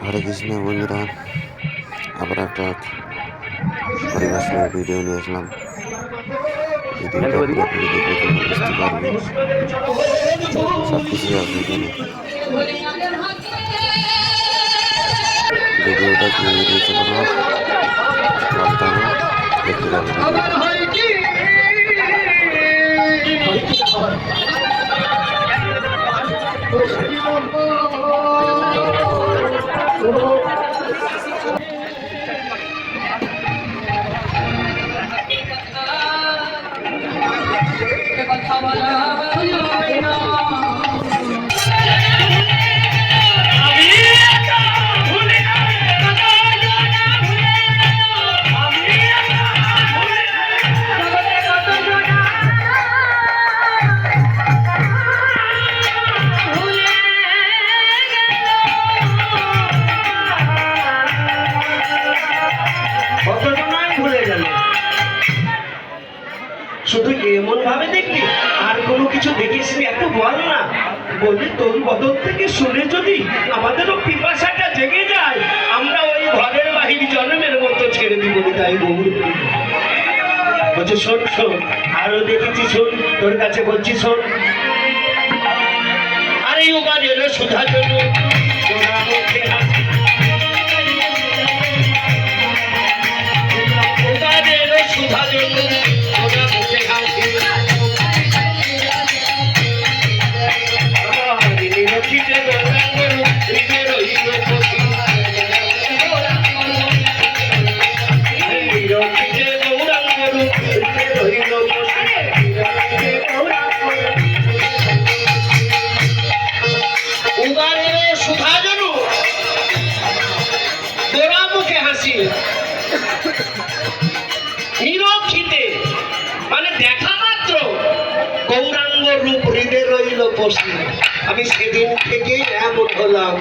হরে কৃষ্ণ বন্ধুরা, আবার একটা হরিবাসনের ভিডিও নিয়ে আসলাম। ভিডিওটা পুরোপুরি দেখলে তোমরা বুঝতে পারবে, সব কিছুই আসবে এখানে। ভিডিওটা কি দিয়েছে তোমরা চলতে হবে, দেখতে যাবে শুধু এমন ভাবে দেখলি, আর কোনো কিছু দেখিস এত বল না। বললি তোর বদল থেকে শুনে যদি আমাদেরও পিপাসাটা জেগে যায়, আমরা ওই ঘরের বাহির জন্মের মতো ছেড়ে দিব। তাই বউ বলছে শোন শোন, আরো দেখেছি শোন, তোর কাছে বলছি শোন। আরে ওবার এলো সুধা জন্য সুধা জন্য নিরক্ষিতে মানে দেখা মাত্র গৌরাঙ্গ রূপ হৃদয়ে রইল বসে। আমি সেদিন থেকেই এমন হলাম,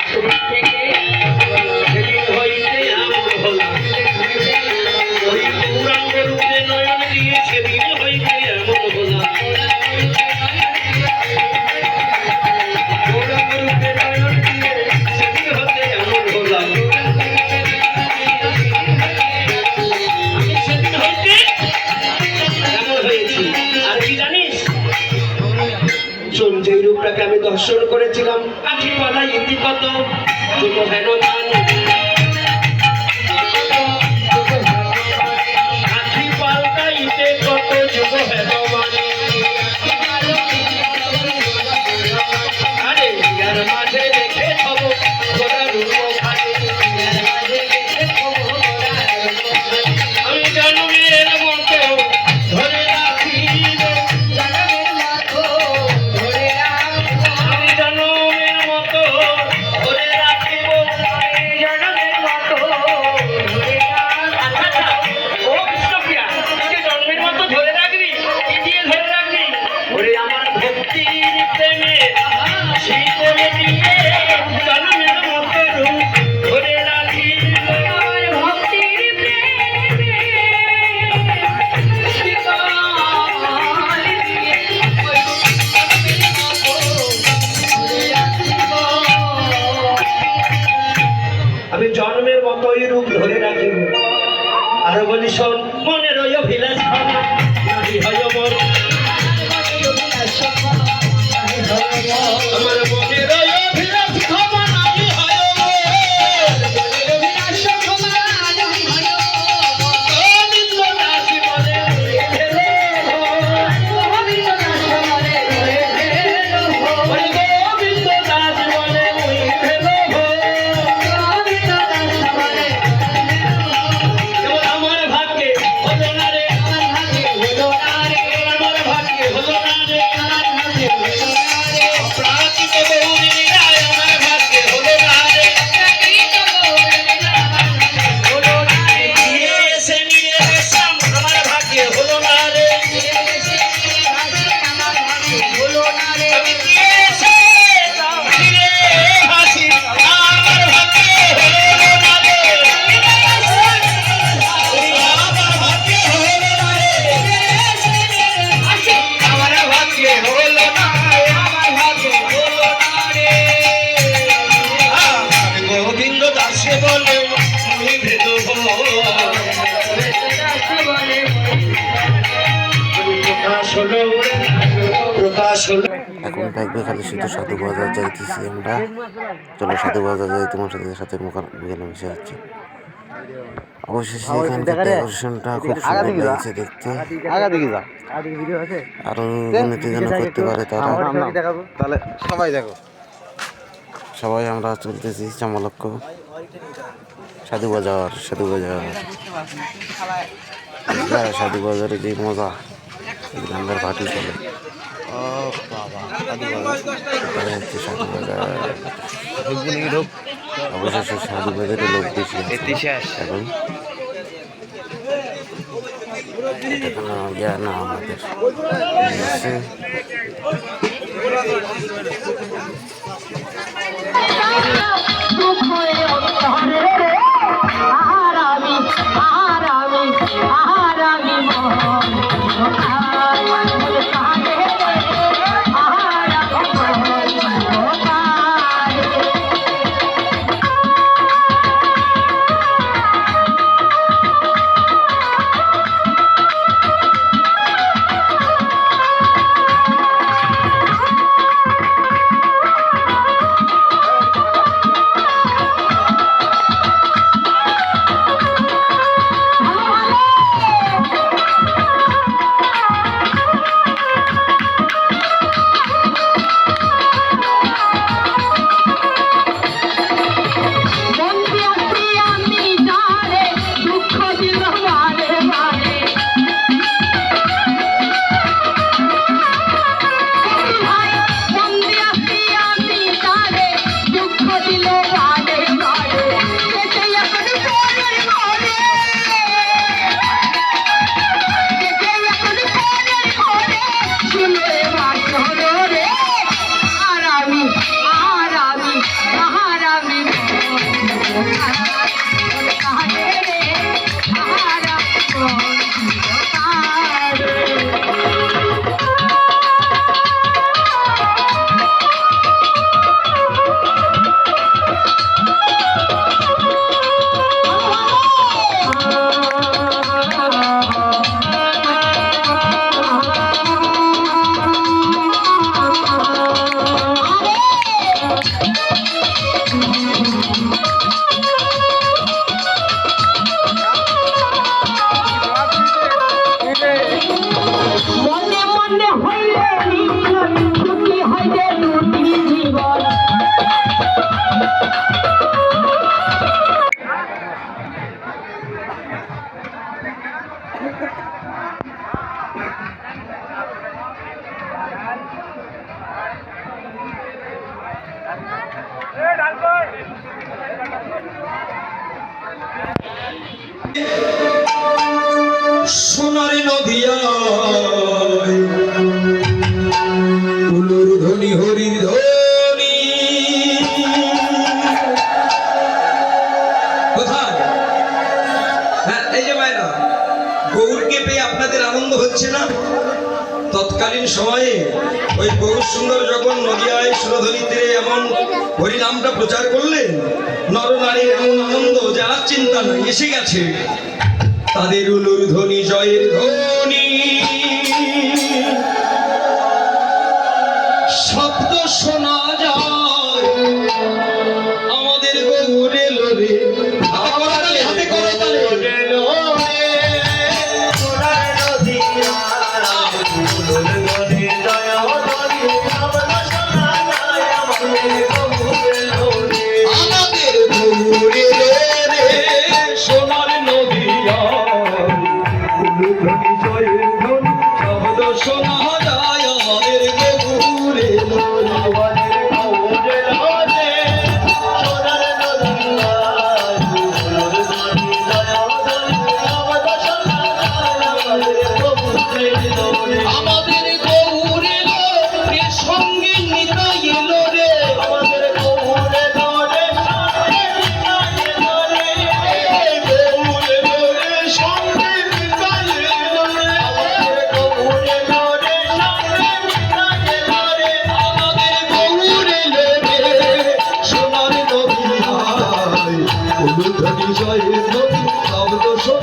সেদিন হইতে এমন হলাম। ওই গৌরাঙ্গ রূপে নয়ন দিয়ে সেদিন হইতে এমন হলাম। গৌরাঙ্গ রূপে নয়ন দিয়ে সেদিন হতে এমন হলাম। যেই রূপটাকে আমি দর্শন করেছিলাম, আখি পালা ইতি কত যুগ হেন ধান, আখি পাল্টা ইতে কত যুগ হেন মান। আরে ইয়ার মাঝে রেখে থব ঘোড়া রূপ খানে, আমি জন্মের মতো ধরে রাখি। আমি জন্মের মতোই রূপ ধরে রাখি। আরো বলি শোন, মনের ওই অভিলাষ আমার মনের ওই অভিলাষ আমার ভাগ্যে আসে বলে মনে ভেদ প্রকাশ হলো। এখন থাকবে খালি শুধু সাধু বাজার যাইতেছি আমরা। চলো সাধু বাজার যাই, তোমার সাথে মিশে হচ্ছে। অবশেষে এখানকার ডেকোরেশনটা খুব সুন্দর লাগছে দেখতে। আরো উন্নতি যেন করতে পারে তারা। তাহলে সবাই দেখো, সবাই আমরা চলতেছি চামলক্ষ সাধু বাজার। সাধু বাজারে যে মজা, গ্রামের পার্টি চলে। হচ্ছে সাধু বাজার। অবশেষে সাধু বাজারে লোক বেশি এখন। এটা কোনো ইয়া না আমাদের সোনার নদিয়ায় উলুর ধ্বনি হরির ধ্বনি। কোথায়? হ্যাঁ, এই যে মায়েরা, গৌরকে পেয়ে আপনাদের আনন্দ হচ্ছে না? তৎকালীন সময়ে ওই গৌর সুন্দর যখন নদিয়ায় সুরধ্বনিতে এমন হরিনামটা প্রচার করলেন, নরনারীর এমন আনন্দ যারা চিন্তা নাই এসে গেছে। তাদের উলুর ধ্বনি জয়ের ধ্বনি, শব্দ শোনা যায় আমাদের গৌরে লোরে। হাতে করে আমাদের গৌরে লোরে সোনার নদিয়া জয়ের ধ্বনি। উলুধ্বনি জয়ের নদী শব্দ